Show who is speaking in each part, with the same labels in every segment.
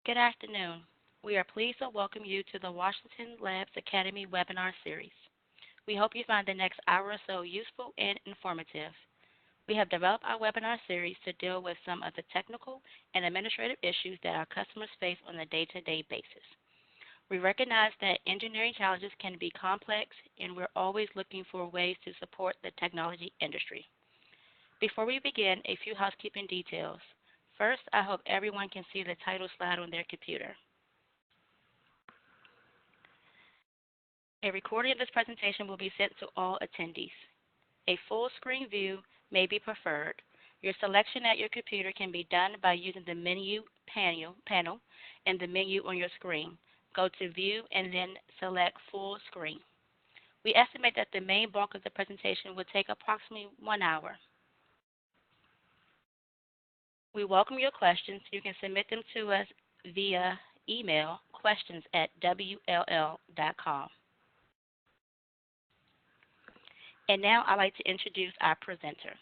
Speaker 1: Good afternoon. We are pleased to welcome you to the Washington Labs Academy webinar series. We hope you find the next hour or so useful and informative. We have developed our webinar series to deal with some of the technical and administrative issues that our customers face on a day-to-day basis. We recognize that engineering challenges can be complex, and we're always looking for ways to support the technology industry. Before we begin, a few housekeeping details. First, I hope everyone can see the title slide on their computer. A recording of this presentation will be sent to all attendees. A full screen view may be preferred. Your selection at your computer can be done by using the menu panel and the menu on your screen. Go to View and then select Full Screen. We estimate that the main bulk of the presentation will take approximately 1 hour. We welcome your questions. You can submit them to us via email, questions@wll.com. And now I'd like to introduce our presenter.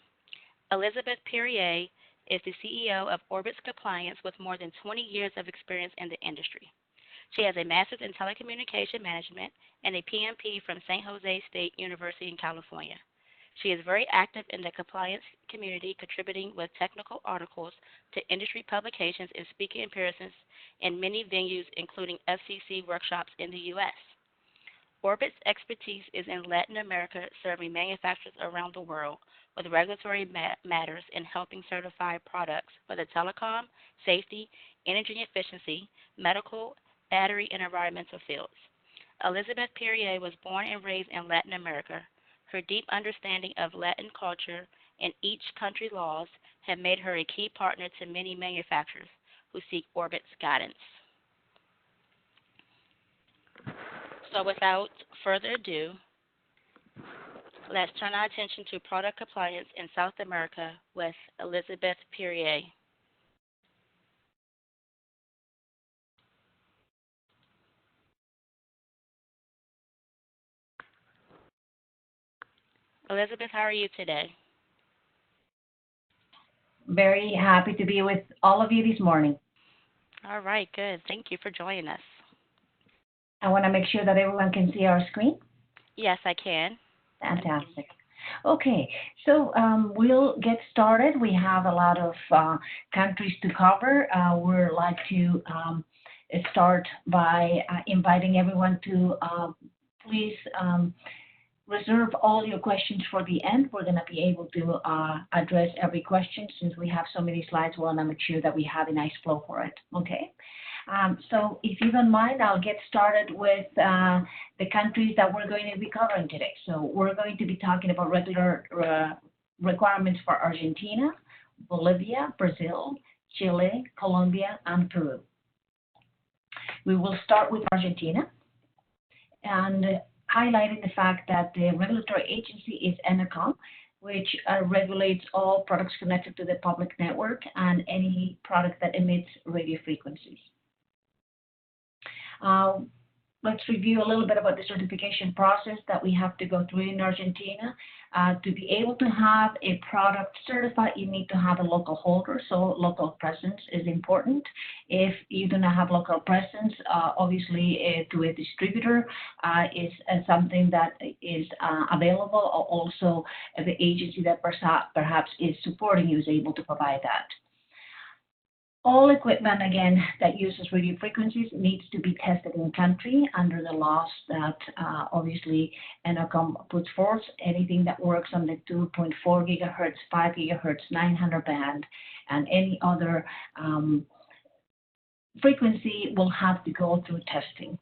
Speaker 1: Elizabeth Perrier is the CEO of Orbitz Compliance with more than 20 years of experience in the industry. She has a master's in telecommunication management and a PMP from San Jose State University in California. She is very active in the compliance community, contributing with technical articles to industry publications and speaking appearances in many venues, including FCC workshops in the U.S. Orbit's expertise is in Latin America, serving manufacturers around the world with regulatory matters and helping certify products for the telecom, safety, energy efficiency, medical, battery, and environmental fields. Elizabeth Perrier was born and raised in Latin America. Her deep understanding of Latin culture and each country's laws have made her a key partner to many manufacturers who seek Orbit's guidance. So without further ado, let's turn our attention to product compliance in South America with Elizabeth Perrier. Elizabeth, how are you today?
Speaker 2: Very happy to be with all of you this morning.
Speaker 1: All right, good. Thank you for joining us.
Speaker 2: I want to make sure that everyone can see our screen.
Speaker 1: Yes, I can.
Speaker 2: Fantastic. Okay, so we'll get started. We have a lot of countries to cover. We'd like to start by inviting everyone to please reserve all your questions for the end. We're going to be able to address every question. Since we have so many slides, we want to make sure that we have a nice flow for it. Okay. So if you don't mind, I'll get started with the countries that we're going to be covering today. So we're going to be talking about regular requirements for Argentina, Bolivia, Brazil, Chile, Colombia, and Peru. We will start with Argentina and highlighting the fact that the regulatory agency is ENACOM, which regulates all products connected to the public network and any product that emits radio frequencies. Let's review a little bit about the certification process that we have to go through in Argentina. To be able to have a product certified, you need to have a local holder, so local presence is important. If you do not have local presence, obviously through a distributor is something that is available, or also the agency that perhaps is supporting you is able to provide that. All equipment, again, that uses radio frequencies needs to be tested in country under the laws that obviously ENACOM puts forth. Anything that works on the 2.4 gigahertz, 5 gigahertz, 900 band, and any other frequency will have to go through testing.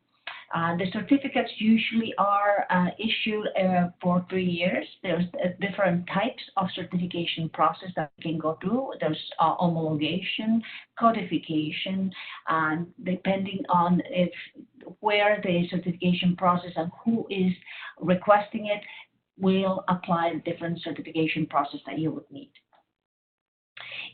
Speaker 2: The certificates usually are issued for 3 years. There's different types of certification process that we can go through. There's homologation, codification, and depending on where the certification process and who is requesting it will apply the different certification process that you would need.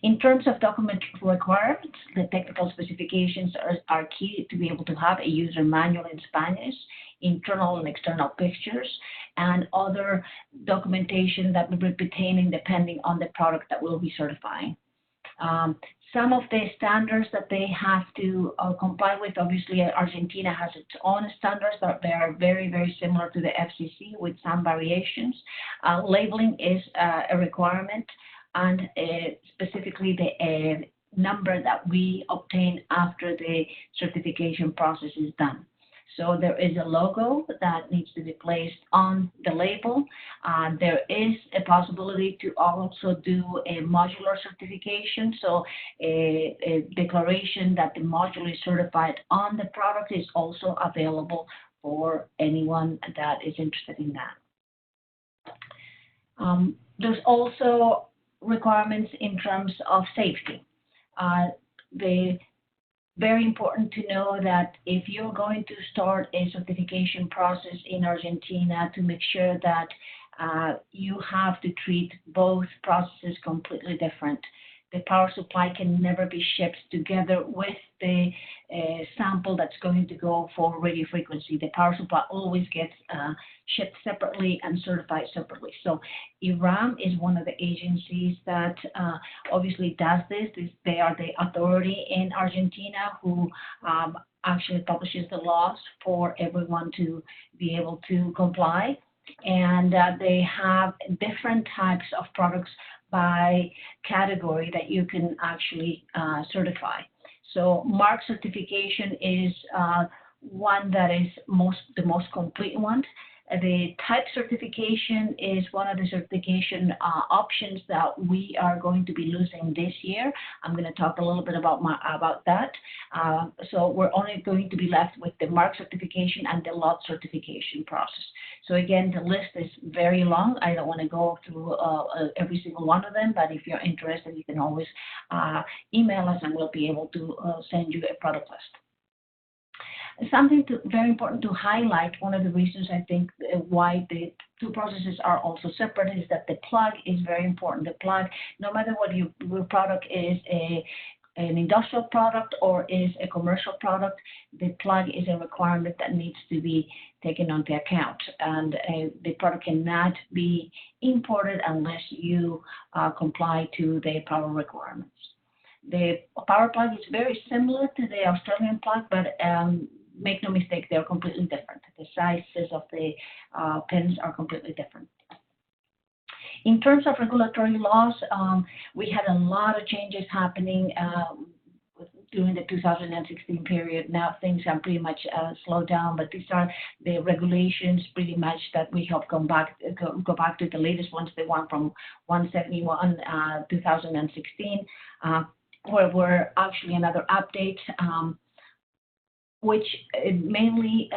Speaker 2: In terms of document requirements, the technical specifications are key to be able to have a user manual in Spanish, internal and external pictures, and other documentation that will be pertaining depending on the product that we'll be certifying. Some of the standards that they have to comply with, obviously Argentina has its own standards that they are very, very similar to the FCC with some variations. Labeling is a requirement, and specifically the number that we obtain after the certification process is done. So there is a logo that needs to be placed on the label. There is a possibility to also do a modular certification. So a declaration that the module is certified on the product is also available for anyone that is interested in that. There's also requirements in terms of safety. Very important to know that if you're going to start a certification process in Argentina, to make sure that you have to treat both processes completely different. The power supply can never be shipped together with the sample that's going to go for radio frequency. The power supply always gets shipped separately and certified separately. So IRAM is one of the agencies that obviously does this. They are the authority in Argentina who actually publishes the laws for everyone to be able to comply. And they have different types of products by category that you can actually certify. So mark certification is one that is the most complete one. The type certification is one of the certification options that we are going to be losing this year. I'm going to talk a little bit about that. So we're only going to be left with the mark certification and the lot certification process. So again, the list is very long. I don't want to go through every single one of them, but if you're interested, you can always email us and we'll be able to send you a product list. Something very important to highlight, one of the reasons I think why the two processes are also separate is that the plug is very important. The plug, no matter what your product is, an industrial product or is a commercial product, the plug is a requirement that needs to be taken into account. And the product cannot be imported unless you comply to the power requirements. The power plug is very similar to the Australian plug, but make no mistake, they're completely different. The sizes of the pins are completely different. In terms of regulatory laws, we had a lot of changes happening during the 2016 period. Now things are pretty much slowed down, but these are the regulations pretty much that we have go back to the latest ones, the one from 171 2016, where were actually another update. Which mainly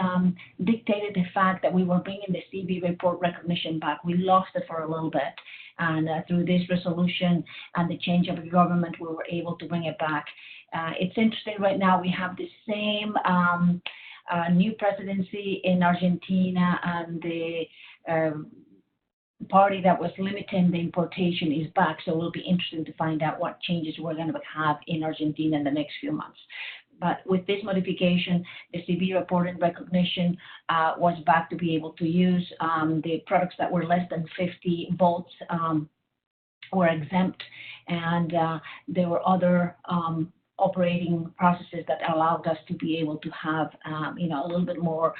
Speaker 2: dictated the fact that we were bringing the CB report recognition back. We lost it for a little bit, and through this resolution and the change of the government, we were able to bring it back. It's interesting right now, we have the same new presidency in Argentina, and the party that was limiting the importation is back, so it will be interesting to find out what changes we're going to have in Argentina in the next few months. But with this modification, the CB reporting recognition was back to be able to use. The products that were less than 50 volts were exempt, and there were other operating processes that allowed us to be able to have a little bit more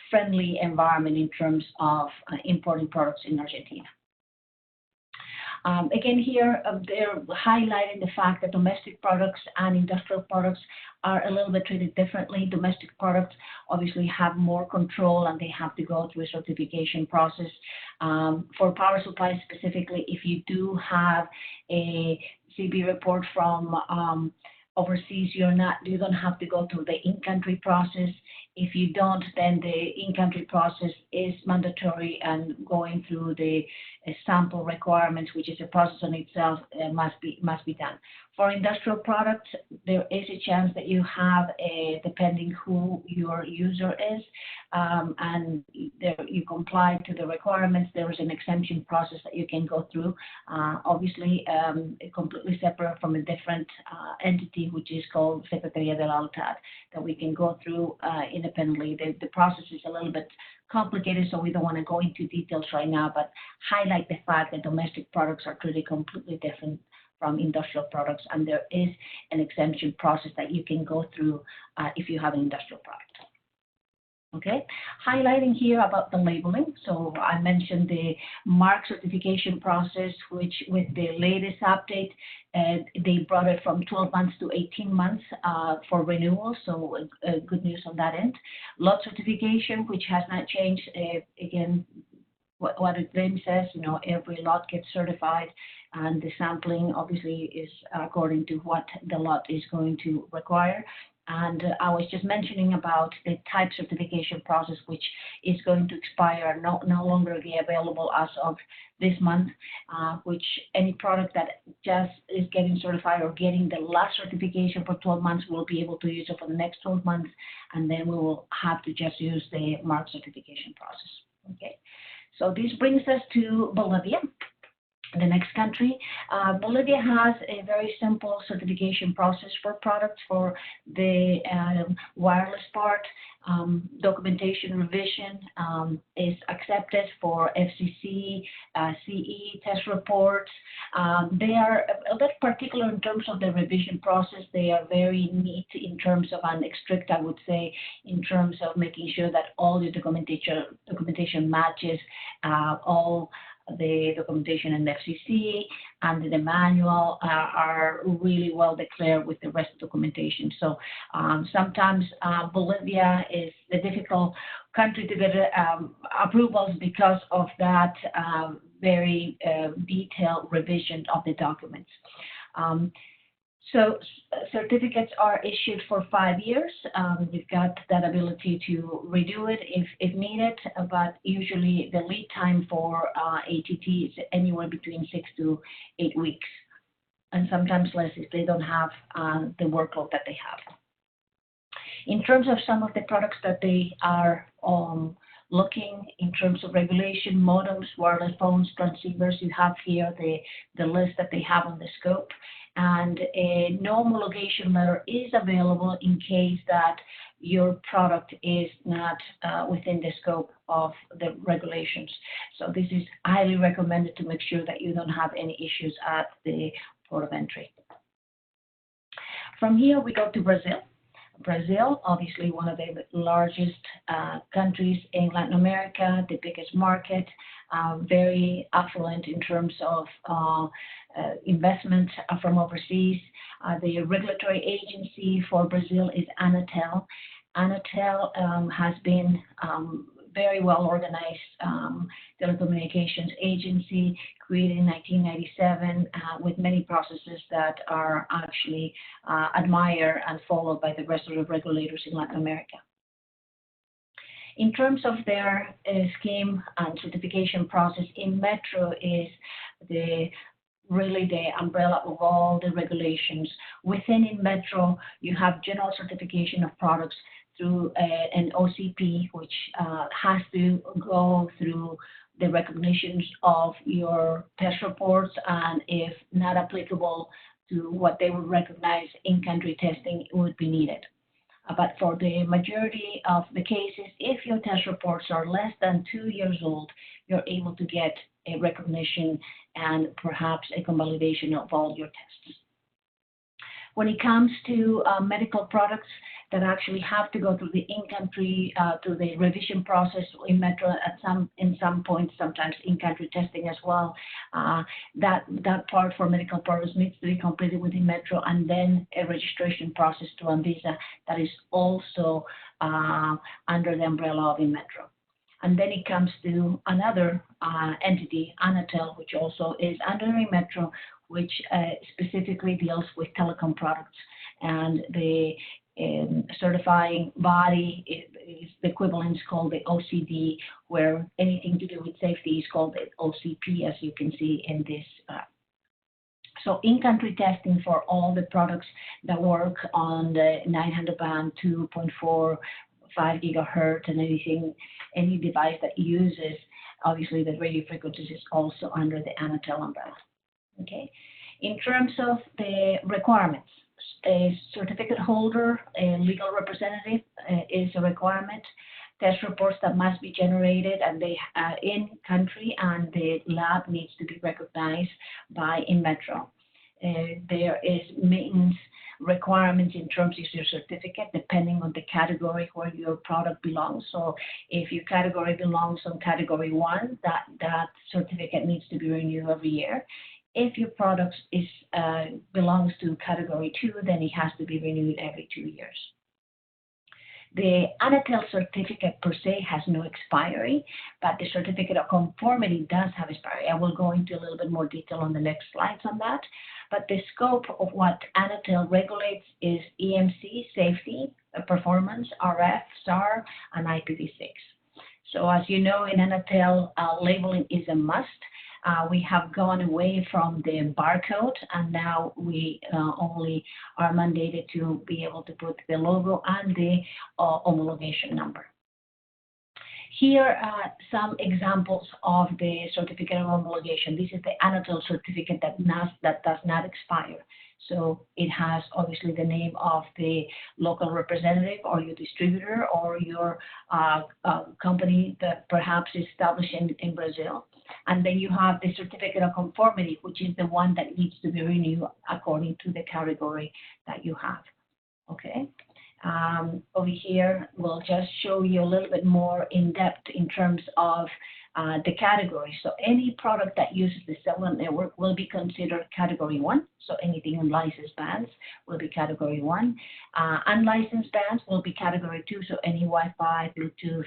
Speaker 2: friendly environment in terms of importing products in Argentina. Again, here they're highlighting the fact that domestic products and industrial products are a little bit treated differently. Domestic products obviously have more control and they have to go through a certification process. For power supplies specifically, if you do have a CB report from overseas, you don't have to go through the in-country process. If you don't, then the in-country process is mandatory, and going through the sample requirements, which is a process on itself, must be done. For industrial products, there is a chance that you have, depending who your user is, and you comply to the requirements, there is an exemption process that you can go through. Obviously, completely separate from a different entity, which is called Secretaría del Altad, that we can go through independently. The process is a little bit complicated, so we don't want to go into details right now, but highlight the fact that domestic products are treated completely different from industrial products, and there is an exemption process that you can go through if you have an industrial product. Okay, highlighting here about the labeling. So I mentioned the mark certification process, which with the latest update, they brought it from 12 months to 18 months for renewal. So good news on that end. Lot certification, which has not changed. Again, what it then says, every lot gets certified, and the sampling obviously is according to what the lot is going to require. And I was just mentioning about the type certification process, which is going to expire, no longer be available as of this month, which any product that just is getting certified or getting the last certification for 12 months will be able to use it for the next 12 months, and then we will have to just use the mark certification process. Okay, so this brings us to Bolivia. The next country, Bolivia has a very simple certification process for products. For the wireless part, documentation revision is accepted for FCC, CE test reports. They are a bit particular in terms of the revision process. They are very neat in terms of, and strict, I would say, in terms of making sure that all the documentation matches all the documentation in the FCC and the manual are really well declared with the rest of the documentation. So sometimes Bolivia is the difficult country to get approvals because of that very detailed revision of the documents. So certificates are issued for 5 years. You've got that ability to redo it if needed, but usually the lead time for ATT is anywhere between 6 to 8 weeks, and sometimes less if they don't have the workload that they have. In terms of some of the products that they are looking in terms of regulation, modems, wireless phones, transceivers, you have here the list that they have on the scope. And no homologation letter is available in case that your product is not within the scope of the regulations. So this is highly recommended to make sure that you don't have any issues at the port of entry. From here, we go to Brazil. Brazil, obviously one of the largest countries in Latin America, the biggest market, very affluent in terms of investment from overseas. The regulatory agency for Brazil is Anatel. Anatel has been very well organized telecommunications agency created in 1997 with many processes that are actually admired and followed by the rest of the regulators in Latin America. In terms of their scheme and certification process, INMETRO is really the umbrella of all the regulations. Within INMETRO, you have general certification of products through an OCP, which has to go through the recognitions of your test reports, and if not applicable to what they would recognize in-country testing, it would be needed. But for the majority of the cases, if your test reports are less than 2 years old, you're able to get a recognition and perhaps a convalidation of all your tests. When it comes to medical products that actually have to go through the in-country, through the revision process in INMETRO in some points, sometimes in-country testing as well, that part for medical products needs to be completed with INMETRO, and then a registration process to ANVISA that is also under the umbrella of INMETRO. And then it comes to another entity, Anatel, which also is under INMETRO, which specifically deals with telecom products. And the certifying body is the equivalent called the OCD, where anything to do with safety is called the OCP, as you can see in this. So in-country testing for all the products that work on the 900 band, 2.45 gigahertz, and any device that uses, obviously, the radio frequencies is also under the Anatel umbrella. Okay. In terms of the requirements, a certificate holder, a legal representative is a requirement. Test reports that must be generated and they in country, and the lab needs to be recognized by INMETRO. There is maintenance requirements in terms of your certificate depending on the category where your product belongs. So if your category belongs on category 1, that certificate needs to be renewed every year. If your product belongs to category 2, then it has to be renewed every 2 years. The Anatel certificate per se has no expiry, but the certificate of conformity does have expiry. I will go into a little bit more detail on the next slides on that. But the scope of what Anatel regulates is EMC, safety, performance, RF, SAR, and IPv6. So as you know, in Anatel, labeling is a must. We have gone away from the barcode, and now we only are mandated to be able to put the logo and the homologation number. Here are some examples of the certificate of homologation. This is the Anatel certificate that does not expire. So it has obviously the name of the local representative or your distributor or your company that perhaps is established in Brazil. And then you have the certificate of conformity, which is the one that needs to be renewed according to the category that you have. Okay. Over here, we'll just show you a little bit more in depth in terms of the category. So any product that uses the cellular network will be considered category 1. So anything in licensed bands will be category 1. Unlicensed bands will be category 2. So any Wi-Fi, Bluetooth,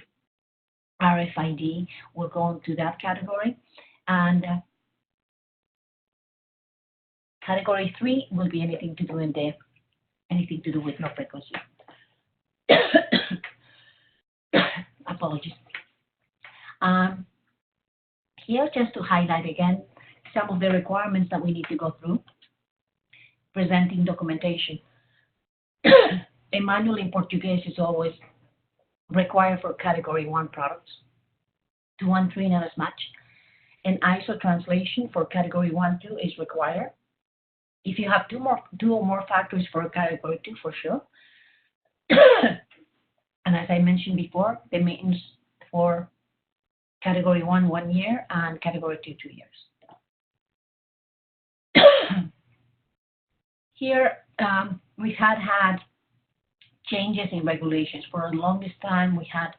Speaker 2: RFID will go into that category. And category 3 will be anything to do with no frequency. Apologies. Here, just to highlight again some of the requirements that we need to go through. Presenting documentation. A manual in Portuguese is always required for category 1 products. 2 and 3 not as much. An ISO translation for category 1, 2 is required. If you have two or more factories for category 2, for sure. And as I mentioned before, the maintenance for category 1, 1 year, and category 2, 2 years. Here, we had changes in regulations. For the longest time, we had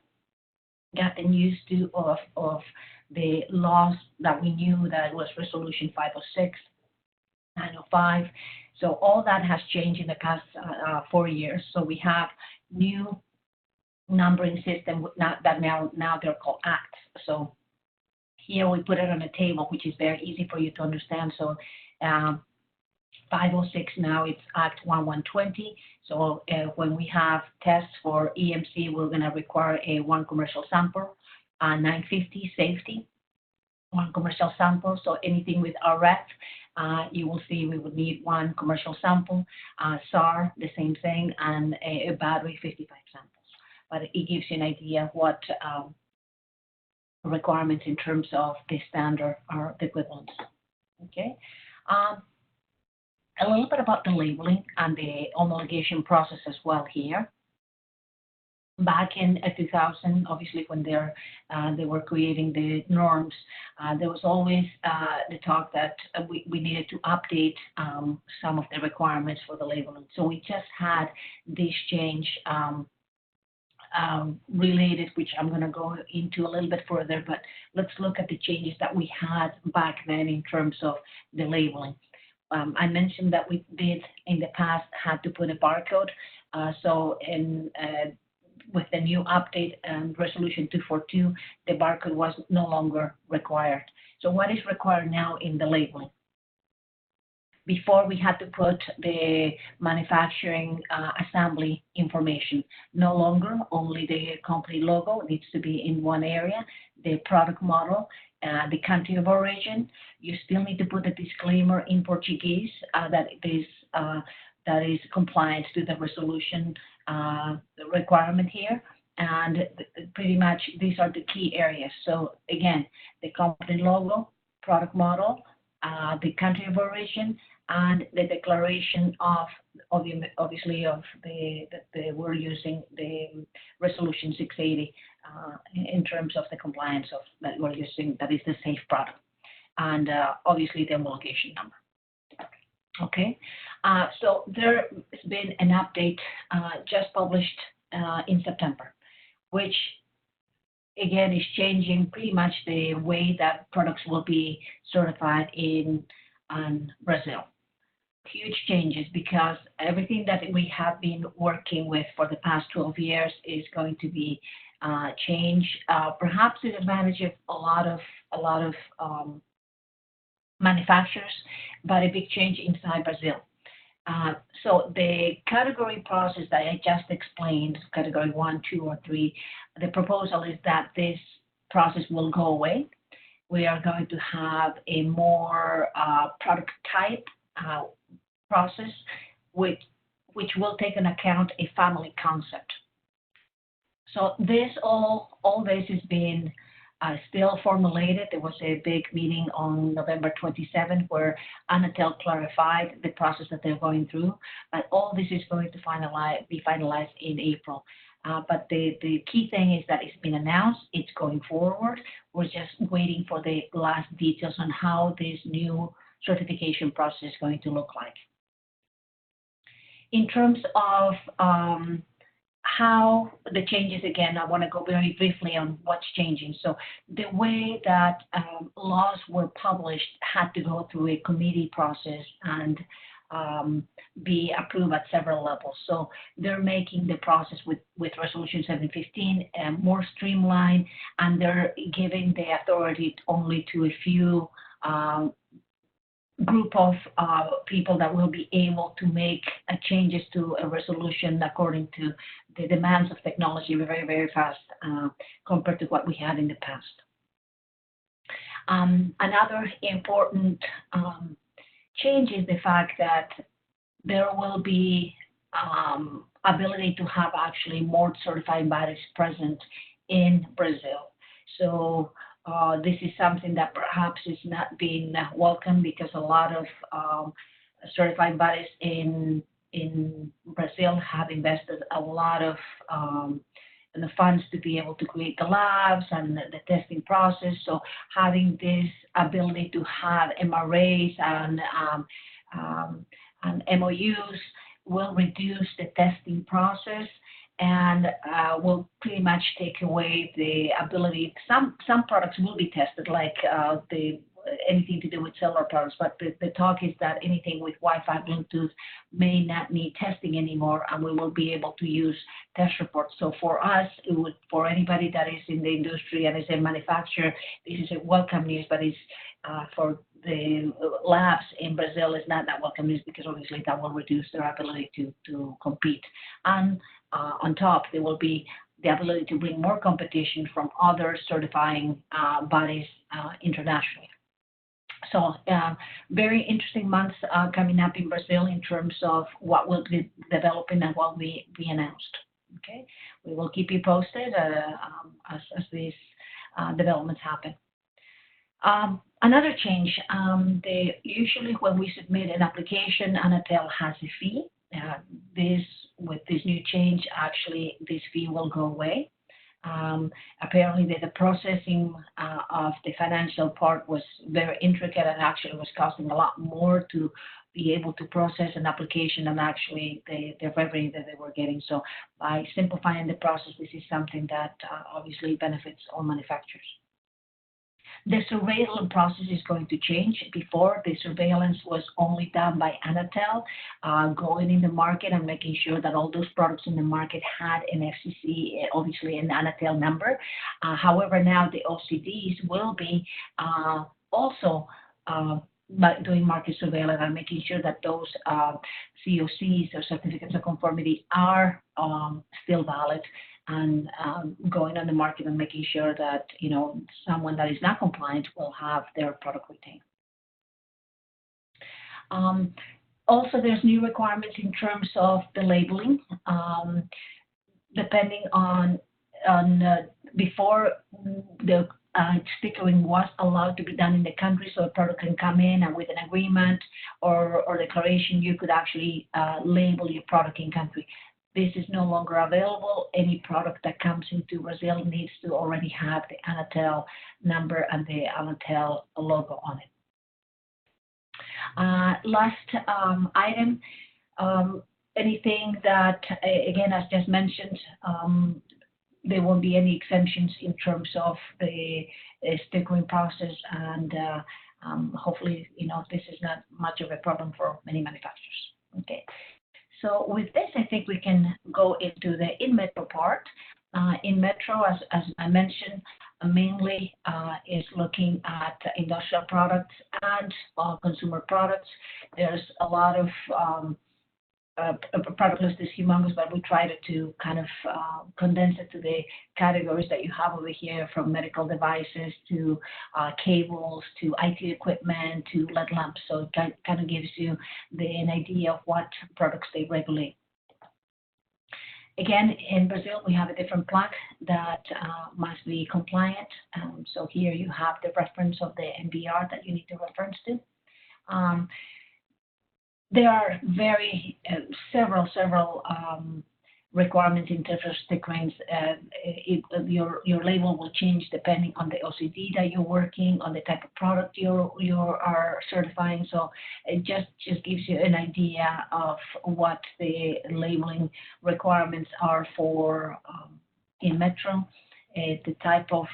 Speaker 2: gotten used to of the laws that we knew that was Resolution 506, 905. So all that has changed in the past 4 years. So we have new numbering system that now they're called acts. So here we put it on a table, which is very easy for you to understand. So 506 now it's Act 1120. So when we have tests for EMC, we're going to require one commercial sample. 950 safety, one commercial sample. So anything with RF, you will see we would need one commercial sample. SAR, the same thing, and a battery, 55 samples. But it gives you an idea of what requirements in terms of the standard are the equivalents. Okay. A little bit about the labeling and the homologation process as well here. Back in 2000, obviously, when they were creating the norms, there was always the talk that we needed to update some of the requirements for the labeling. So we just had this change related, which I'm going to go into a little bit further, but let's look at the changes that we had back then in terms of the labeling. I mentioned that we did in the past had to put a barcode. With the new update and Resolution 242, the barcode was no longer required. So what is required now in the labeling? Before we had to put the manufacturing assembly information. No longer, only the company logo needs to be in one area, the product model, the country of origin. You still need to put a disclaimer in Portuguese that is compliant to the resolution requirement here. And pretty much these are the key areas. So again, the company logo, product model, the country of origin, and the declaration of obviously of that we're using the Resolution 680 in terms of the compliance of that we're using, that is the safe product, and obviously the homologation number. Okay, so there's been an update just published in September, which again is changing pretty much the way that products will be certified in Brazil. Huge changes because everything that we have been working with for the past 12 years is going to be changed, perhaps to the advantage of a lot of manufacturers, but a big change inside Brazil. Uh, so the category process that I just explained, category one, two, or three, the proposal is that this process will go away. We are going to have a more product type uh, process, which which will take into account a family concept. So this all this is being still formulated. There was a big meeting on November 27th where Anatel clarified the process that they're going through, but all this is going to be finalized in April. But the key thing is that it's been announced, it's going forward. We're just waiting for the last details on how this new certification process is going to look like. In terms of how the changes, again, I want to go very briefly on what's changing. So the way that laws were published had to go through a committee process and be approved at several levels. So they're making the process with Resolution 715 more streamlined, and they're giving the authority only to a few group of people that will be able to make changes to a resolution according to the demands of technology very, very fast compared to what we had in the past. Another important change is the fact that there will be ability to have actually more certified bodies present in Brazil. So this is something that perhaps is not being welcome because a lot of certified bodies in Brazil have invested a lot of in the funds to be able to create the labs and the testing process. So having this ability to have MRAs and MOUs will reduce the testing process and will pretty much take away the ability. Some products will be tested, like the anything to do with cellular products, but the talk is that anything with Wi-Fi, Bluetooth may not need testing anymore, and we will be able to use test reports. So for us, it would, for anybody that is in the industry and is a manufacturer, this is a welcome news, but it's for the labs in Brazil is not that welcome news because obviously that will reduce their ability to compete. And on top, there will be the ability to bring more competition from other certifying bodies internationally. So very interesting months coming up in Brazil in terms of what will be developing and what will be announced. Okay, we will keep you posted as these developments happen. Another change, usually when we submit an application, Anatel has a fee. With this new change, actually, this fee will go away. Apparently, the processing of the financial part was very intricate and actually was costing a lot more to be able to process an application and actually the revenue that they were getting. So by simplifying the process, this is something that obviously benefits all manufacturers. The surveillance process is going to change. Before, the surveillance was only done by Anatel, going in the market and making sure that all those products in the market had an FCC, obviously an Anatel number. However, now the OCDs will be also doing market surveillance and making sure that those COCs or certificates of conformity are still valid, and going on the market and making sure that someone that is not compliant will have their product retained. Also, there's new requirements in terms of the labeling, depending on before the stickering was allowed to be done in the country, so a product can come in and with an agreement or declaration, you could actually label your product in country. This is no longer available. Any product that comes into Brazil needs to already have the Anatel number and the Anatel logo on it. Last item, anything that, again, as just mentioned, there won't be any exemptions in terms of the stickering process, and hopefully, this is not much of a problem for many manufacturers. Okay. So with this, I think we can go into the in metro part. In metro, as I mentioned, mainly is looking at industrial products and consumer products. There's a lot of product list is humongous, but we tried to kind of condense it to the categories that you have over here, from medical devices to cables to IT equipment to LED lamps. So it kind of gives you an idea of what products they regulate. Again, in Brazil, we have a different plaque that must be compliant. So here you have the reference of the MBR that you need to reference to. There are several requirements in terms of stickerings. Your label will change depending on the OCD that you're working on, the type of product you are certifying. So it just gives you an idea of what the labeling requirements are for in Metro. The type of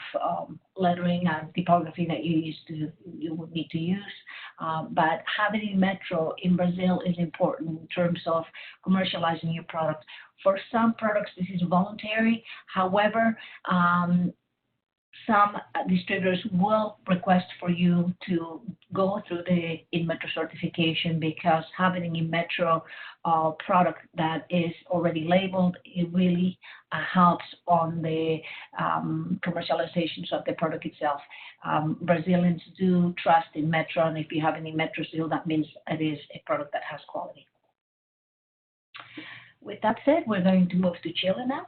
Speaker 2: lettering and typography that you would need to use. But having in Metro in Brazil is important in terms of commercializing your product. For some products, this is voluntary. However, some distributors will request for you to go through the in Metro certification, because having in Metro product that is already labeled, it really helps on the commercializations of the product itself. Brazilians do trust in Metro, and if you have any Metro seal, that means it is a product that has quality. With that said, we're going to move to Chile now,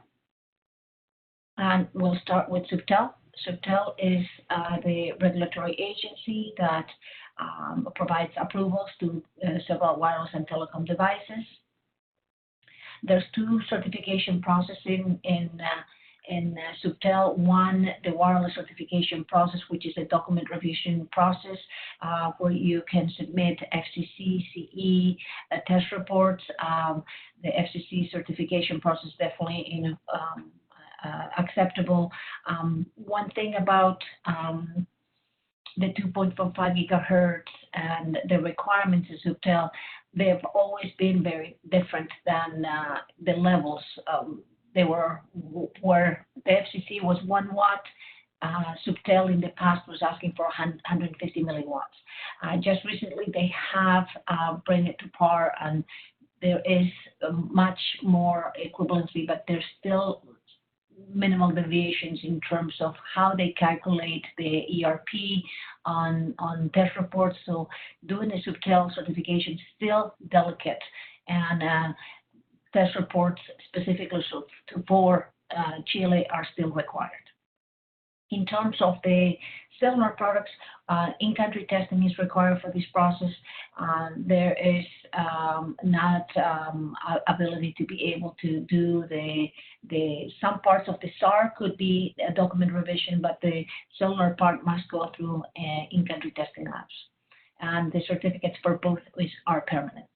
Speaker 2: and we'll start with Subtel. Subtel is the regulatory agency that provides approvals to several wireless and telecom devices. There's two certification processing in Subtel. One, the wireless certification process, which is a document revision process where you can submit FCC, CE test reports. The FCC certification process definitely acceptable. One thing about the 2.45 gigahertz and the requirements of Subtel, they've always been very different than the levels. They were where the FCC was 1 watt. Subtel in the past was asking for 150 milliwatts. Just recently, they have bring it to par, and there is much more equivalency, but there's still minimal deviations in terms of how they calculate the ERP on test reports. So doing the Subtel certification is still delicate, and test reports specifically for Chile are still required. In terms of the cellular products, in-country testing is required for this process. There is not ability to be able to do some parts of the SAR could be a document revision, but the cellular part must go through in-country testing labs. And the certificates for both are permanent.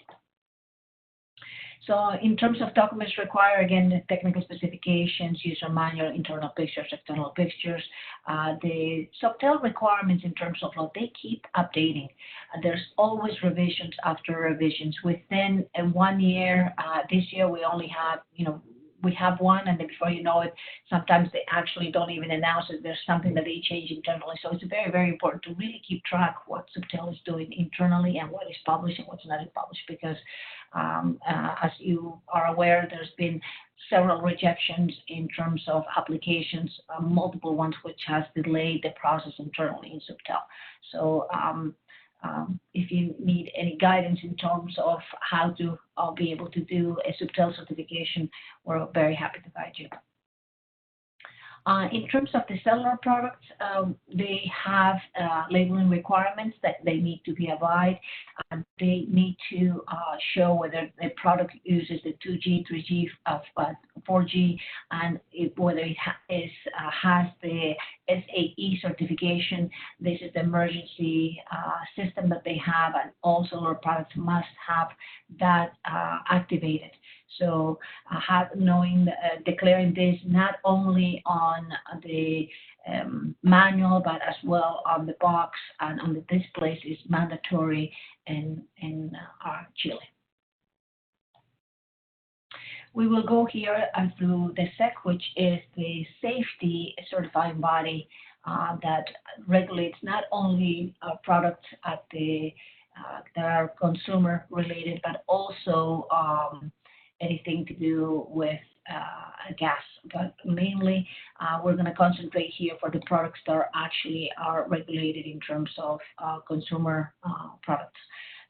Speaker 2: So in terms of documents required, again, the technical specifications, user manual, internal pictures, external pictures. The Subtel requirements in terms of law, they keep updating. There's always revisions after revisions. Within 1 year, this year we only have, we have one, and then before you know it, sometimes they actually don't even announce it. There's something that they change internally. So it's very, very important to really keep track what Subtel is doing internally and what is published and what's not published, because as you are aware, there's been several rejections in terms of applications, multiple ones, which has delayed the process internally in Subtel. So if you need any guidance in terms of how to be able to do a Subtel certification, we're very happy to guide you. In terms of the cellular products, they have labeling requirements that they need to be abide. They need to show whether the product uses the 2G, 3G, 4G, and whether it has the SAE certification. This is the emergency system that they have, and all cellular products must have that activated. So declaring this not only on the manual, but as well on the box and on the displays is mandatory in Chile. We will go here through the SEC, which is the safety certifying body that regulates not only products at that are consumer related, but also anything to do with gas. But mainly, we're going to concentrate here for the products that are regulated in terms of consumer products.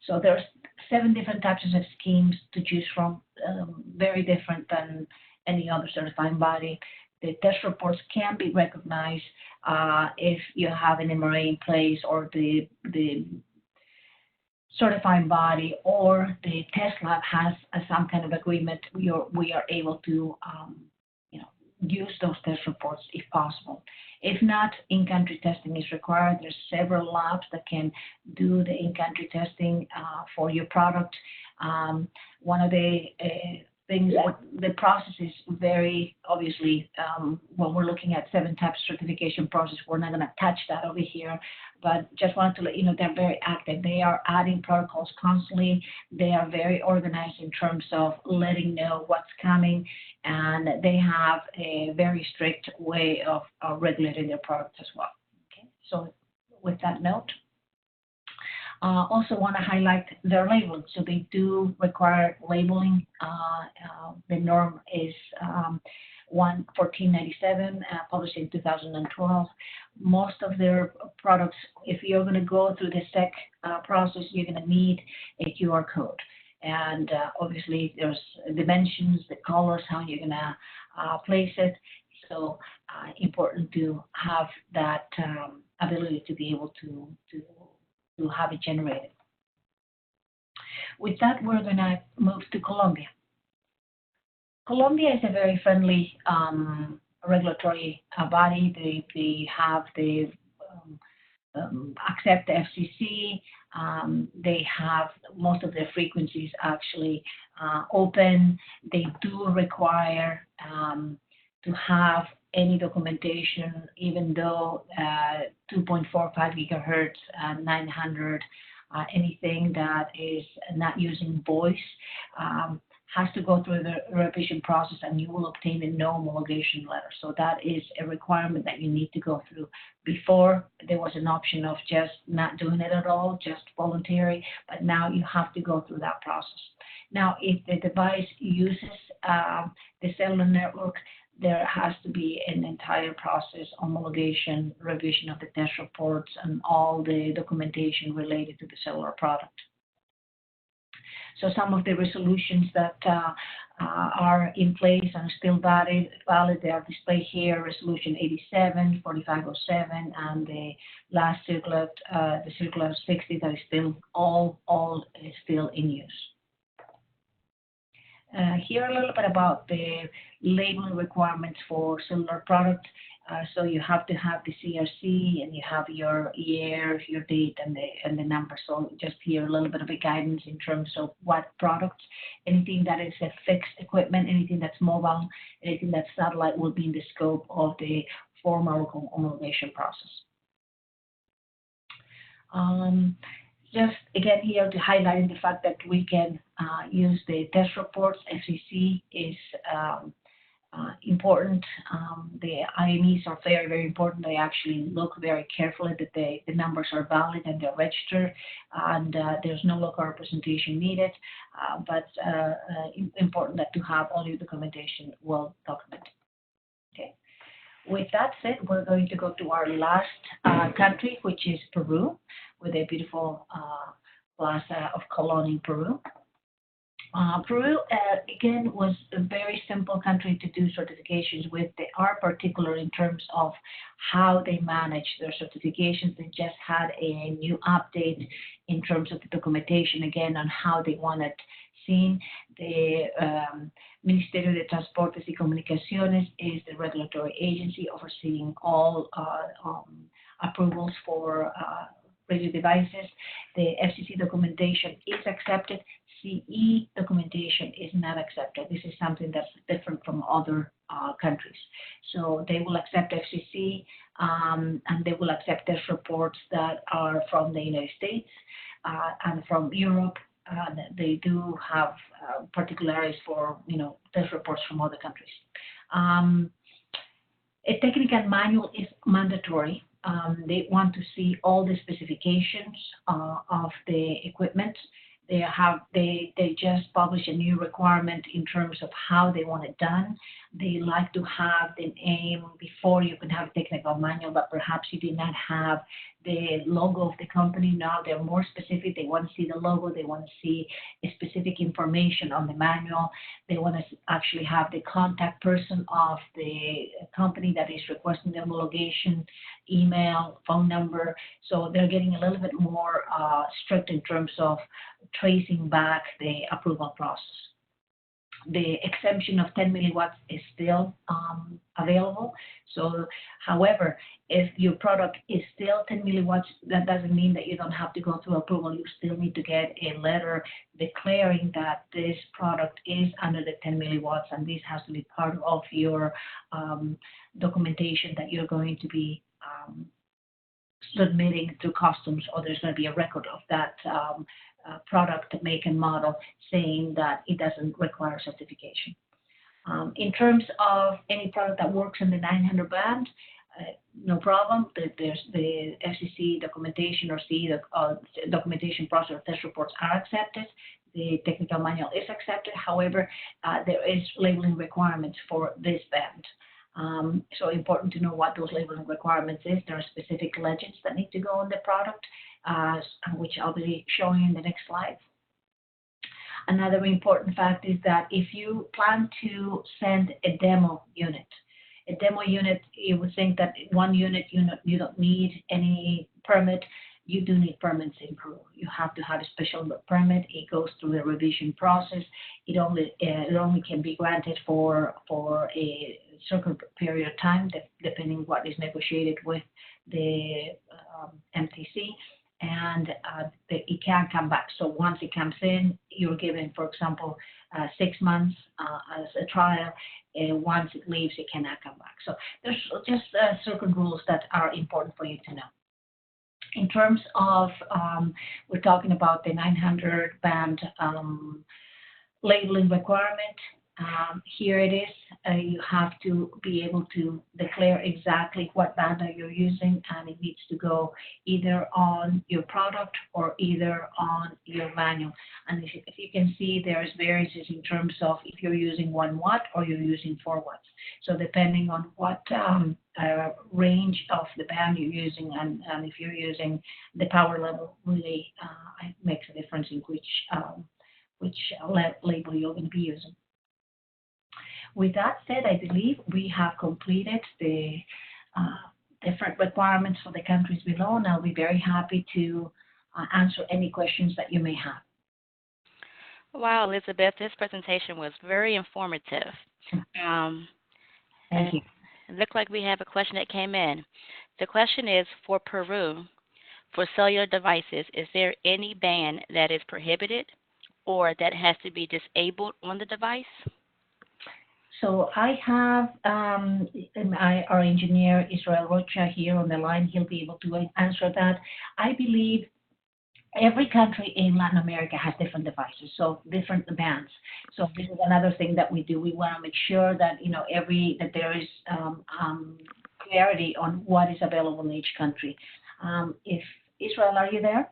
Speaker 2: So there's 7 different types of schemes to choose from, very different than any other certifying body. The test reports can be recognized if you have an MRA in place, or the certifying body or the test lab has some kind of agreement. We are able to use those test reports if possible. If not, in-country testing is required. There's several labs that can do the in-country testing for your product. One of the things, the process is very obviously, when we're looking at 7 types of certification process, we're not going to touch that over here, but just wanted to let you know they're very active. They are adding protocols constantly. They are very organized in terms of letting know what's coming, and they have a very strict way of regulating their products as well. Okay, so with that note, also want to highlight their labeling. So they do require labeling. The norm is 1497, published in 2012. Most of their products, if you're going to go through the SEC process, you're going to need a QR code. And obviously, there's dimensions, the colors, how you're going to place it. So important to have that ability to be able to have it generated. With that, we're going to move to Colombia. Colombia is a very friendly regulatory body. They have the accept the FCC. They have most of their frequencies actually open. They do require to have any documentation, even though 2.45 gigahertz, 900, anything that is not using voice has to go through the revision process, and you will obtain a no homologation letter. So that is a requirement that you need to go through. Before, there was an option of just not doing it at all, just voluntary, but now you have to go through that process. Now, if the device uses the cellular network, there has to be an entire process, homologation, revision of the test reports, and all the documentation related to the cellular product. So some of the resolutions that are in place and still valid, they are displayed here: Resolution 87, 4507, and the last circular, the circular 60, that is still all is still in use. Here a little bit about the labeling requirements for cellular product. So you have to have the CRC, and you have your year, your date, and the number. So just here a little bit of a guidance in terms of what products, anything that is a fixed equipment, anything that's mobile, anything that's satellite will be in the scope of the formal homologation process. Just again here to highlight the fact that we can use the test reports. FCC is important. The IMEs are very, very important. They actually look very carefully that the numbers are valid and they're registered, and there's no local representation needed, but important that to have all your documentation well documented. Okay. With that said, we're going to go to our last country, which is Peru, with a beautiful plaza of Colón in Peru. Peru, again, was a very simple country to do certifications with. They are particular in terms of how they manage their certifications. They just had a new update in terms of the documentation, again, on how they want it seen. The Ministerio de Transportes y Comunicaciones is the regulatory agency overseeing all approvals for radio devices. The FCC documentation is accepted. CE documentation is not accepted. This is something that's different from other countries. So they will accept FCC and they will accept test reports that are from the United States and from Europe. They do have particularities for test reports from other countries. A technical manual is mandatory. They want to see all the specifications of the equipment. They just publish a new requirement in terms of how they want it done. They like to have the name before you can have a technical manual, but perhaps you did not have the logo of the company. Now they're more specific. They want to see the logo. They want to see specific information on the manual. They want to actually have the contact person of the company that is requesting the homologation, email, phone number. So they're getting a little bit more strict in terms of tracing back the approval process. The exemption of 10 milliwatts is still available. So, however, if your product is still 10 milliwatts, that doesn't mean that you don't have to go through approval. You still need to get a letter declaring that this product is under the 10 milliwatts, and this has to be part of your documentation that you're going to be submitting to customs, or there's going to be a record of that product make and model saying that it doesn't require certification. In terms of any product that works in the 900 band, no problem. There's the FCC documentation or CE documentation process or test reports are accepted. The technical manual is accepted. However, there is labeling requirements for this band. So important to know what those labeling requirements is. There are specific legends that need to go on the product, which I'll be showing in the next slide. Another important fact is that if you plan to send a demo unit, you would think that one unit you don't need any permit. You do need permits in Peru. You have to have a special permit. It goes through the revision process. It only can be granted for a certain period of time, depending what is negotiated with the MTC, and it can come back. So once it comes in, you're given, for example, 6 months as a trial. Once it leaves, it cannot come back. So there's just certain rules that are important for you to know. In terms of, we're talking about the 900 band labeling requirement. Here it is. You have to be able to declare exactly what band you're using, and it needs to go either on your product or either on your manual. And if you can see, there's variances in terms of if you're using 1 watt or you're using 4 watts. So depending on what range of the band you're using, and if you're using the power level, really makes a difference in which label you're going to be using. With that said, I believe we have completed the different requirements for the countries below, and I'll be very happy to answer any questions that you may have.
Speaker 1: Wow, Elizabeth, this presentation was very informative.
Speaker 2: Thank you.
Speaker 1: It looked like we have a question that came in. The question is, for Peru, for cellular devices, is there any band that is prohibited or that has to be disabled on the device?
Speaker 2: So I have our engineer, Israel Rocha, here on the line. He'll be able to answer that. I believe every country in Latin America has different devices, so different bands. So this is another thing that we do. We want to make sure that that there is clarity on what is available in each country. If Israel, are you there?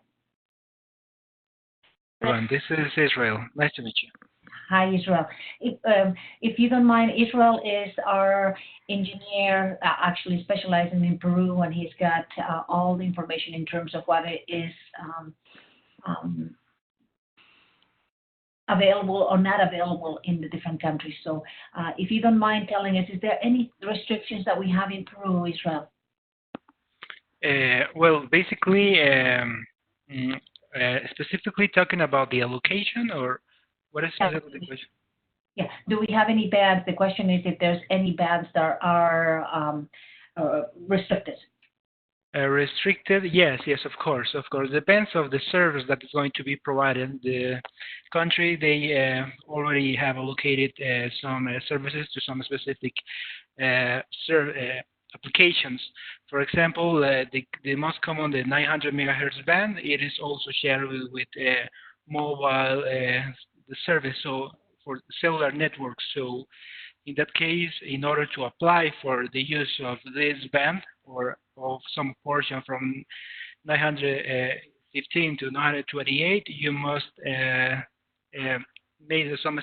Speaker 3: Everyone, this is Israel. Nice to meet you.
Speaker 2: Hi, Israel. If you don't mind, Israel is our engineer, actually specializing in Peru, and he's got all the information in terms of what it is available or not available in the different countries. So if you don't mind telling us, is there any restrictions that we have in Peru, Israel?
Speaker 3: Well, basically, specifically talking about the allocation, or what is specifically the question?
Speaker 2: Yeah. Do we have any bans? The question is if there's any bans that are restricted.
Speaker 3: Restricted? Yes, yes, of course, of course. Depends of the service that is going to be provided. The country, they already have allocated some services to some specific applications. For example, the most common, the 900 megahertz band, it is also shared with mobile the service, so for cellular networks. So in that case, in order to apply for the use of this band or of some portion from 915 to 928, you must make some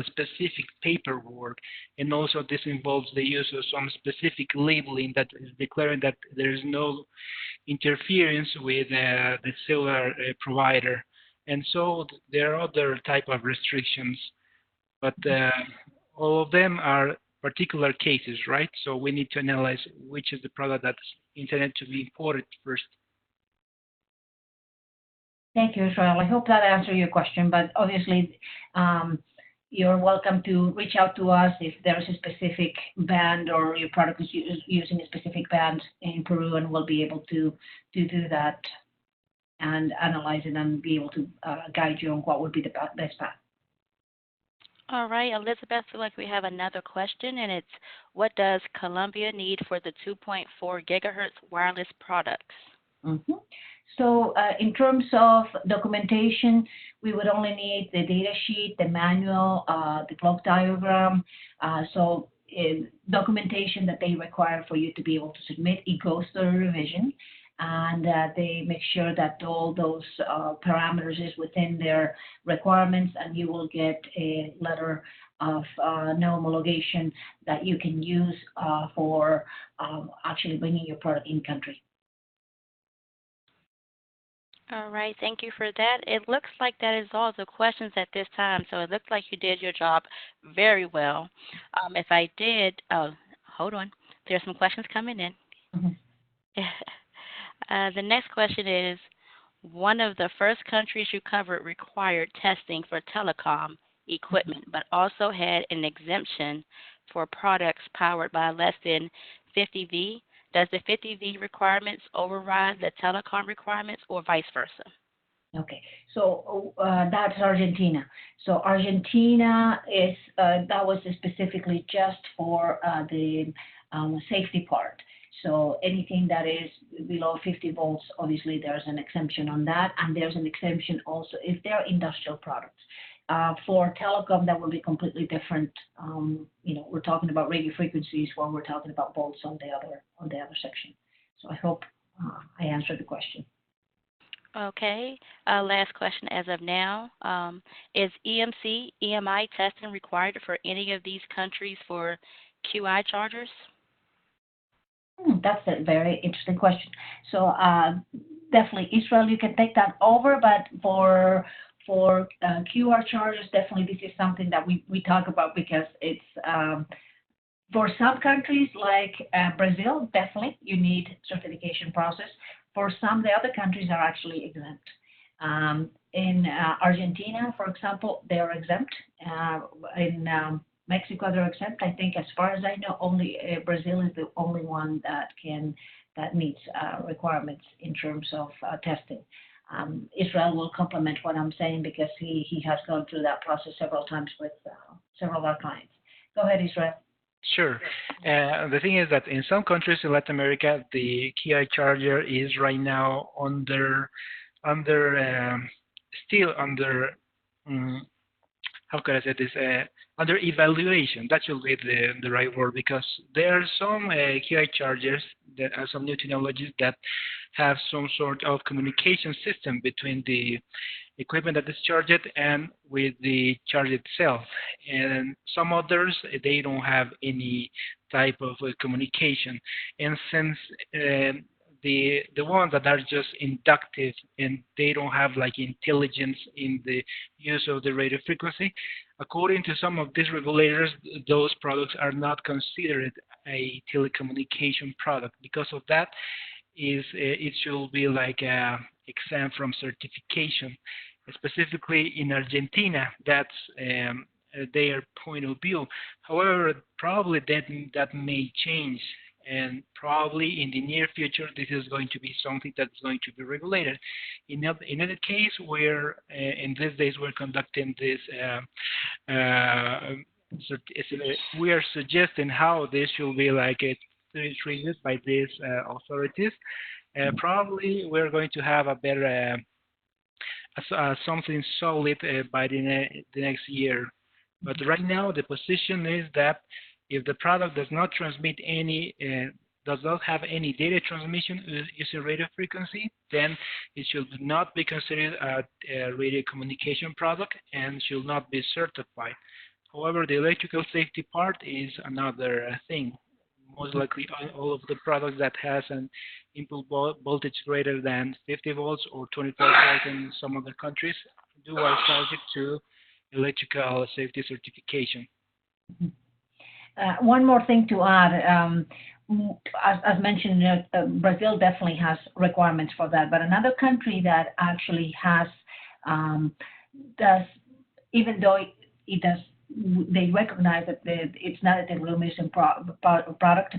Speaker 3: specific paperwork, and also this involves the use of some specific labeling that is declaring that there is no interference with the cellular provider. And so there are other type of restrictions, but all of them are particular cases, right? So we need to analyze which is the product that's intended to be imported first.
Speaker 2: Thank you, Israel. I hope that answered your question, but obviously you're welcome to reach out to us if there's a specific band or your product is using a specific band in Peru, and we'll be able to do that and analyze it and be able to guide you on what would be the best path.
Speaker 1: All right, Elizabeth, feel like we have another question, and it's what does Colombia need for the 2.4 gigahertz wireless products?
Speaker 2: Mm-hmm. So in terms of documentation, we would only need the data sheet, the manual, the block diagram. So documentation that they require for you to be able to submit, it goes through revision, and they make sure that all those parameters is within their requirements, and you will get a letter of no homologation that you can use for actually bringing your product in country.
Speaker 1: All right, thank you for that. It looks like that is all the questions at this time, so it looks like you did your job very well. If I did, hold on, there's some questions coming in.
Speaker 2: Mm-hmm.
Speaker 1: The next question is, one of the first countries you covered required testing for telecom equipment, but also had an exemption for products powered by less than 50 V. Does the 50 V requirements override the telecom requirements or vice versa?
Speaker 2: Okay, so that's Argentina. So Argentina is, that was specifically just for the safety part. So anything that is below 50 volts, obviously there's an exemption on that, and there's an exemption also if they're industrial products. For telecom, that will be completely different. We're talking about radio frequencies when we're talking about volts on the other section. So I hope I answered the question.
Speaker 1: Okay. Last question as of now. Is EMI testing required for any of these countries for QI chargers?
Speaker 2: That's a very interesting question. So definitely, Israel, you can take that over, but for QR chargers, definitely this is something that we talk about because it's for some countries like Brazil, definitely you need certification process. For some, the other countries are actually exempt. In Argentina, for example, they are exempt. In Mexico, they're exempt. I think, as far as I know, only Brazil is the only one that meets requirements in terms of testing. Israel will complement what I'm saying because he has gone through that process several times with several of our clients. Go ahead, Israel.
Speaker 3: Sure. The thing is that in some countries in Latin America, the KI charger is right now still under how can I say this? Under evaluation. That should be the right word, because there are some KI chargers that are some new technologies that have some sort of communication system between the equipment that is charged and with the charge itself. And some others, they don't have any type of communication. And since the ones that are just inductive and they don't have like intelligence in the use of the radio frequency, according to some of these regulators, those products are not considered a telecommunication product. Because of that, it should be like exempt from certification. Specifically in Argentina, that's their point of view. However, probably that may change, and probably in the near future, this is going to be something that's going to be regulated. In other case, where in these days we're conducting this, so we are suggesting how this should be like treated by these authorities. Probably we're going to have a better something solid by the next year. But right now, the position is that if the product does not transmit any, does not have any data transmission using radio frequency, then it should not be considered a radio communication product and should not be certified. However, the electrical safety part is another thing. Most likely, all of the products that has an input voltage greater than 50 volts or 25 volts in some other countries are subject to electrical safety certification.
Speaker 2: One more thing to add, as mentioned, Brazil definitely has requirements for that, but another country that actually has, does, even though it does, they recognize that it's not a telecommunication product,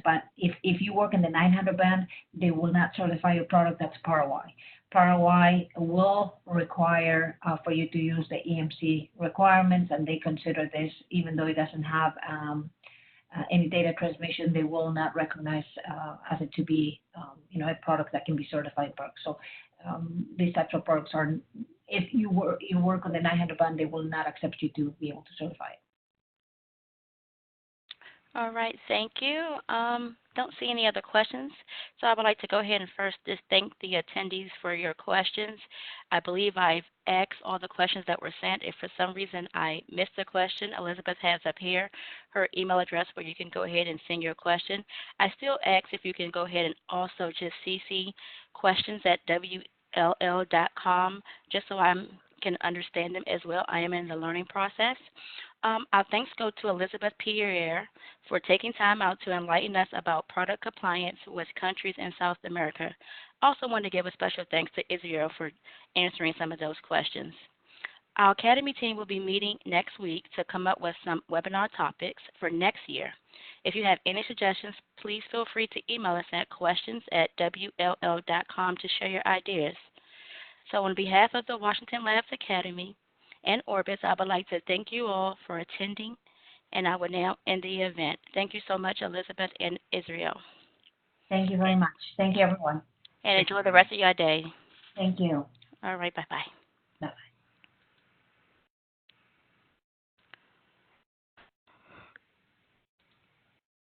Speaker 2: but if you work in the 900 band, they will not certify your product. That's Paraguay. Paraguay will require for you to use the EMC requirements, and they consider this, even though it doesn't have any data transmission, they will not recognize as it to be, a product that can be certified product. So these types of products are, if you work on the 900 band, they will not accept you to be able to certify it.
Speaker 1: All right, thank you. Don't see any other questions, so I would like to go ahead and first just thank the attendees for your questions. I believe I've asked all the questions that were sent. If for some reason I missed a question, Elizabeth has up here her email address where you can go ahead and send your question. I still ask if you can go ahead and also just CC questions at WLL.com, just so I can understand them as well. I am in the learning process. Our thanks go to Elizabeth Pierre for taking time out to enlighten us about product compliance with countries in South America. Also want to give a special thanks to Israel for answering some of those questions. Our Academy team will be meeting next week to come up with some webinar topics for next year. If you have any suggestions, please feel free to email us at questions@WLL.com to share your ideas. So on behalf of the Washington Labs Academy and Orbis, I would like to thank you all for attending, and I will now end the event. Thank you so much, Elizabeth and Israel.
Speaker 2: Thank you very much. Thank you, everyone.
Speaker 1: And enjoy the rest of your day.
Speaker 2: Thank you.
Speaker 1: All right, bye-bye.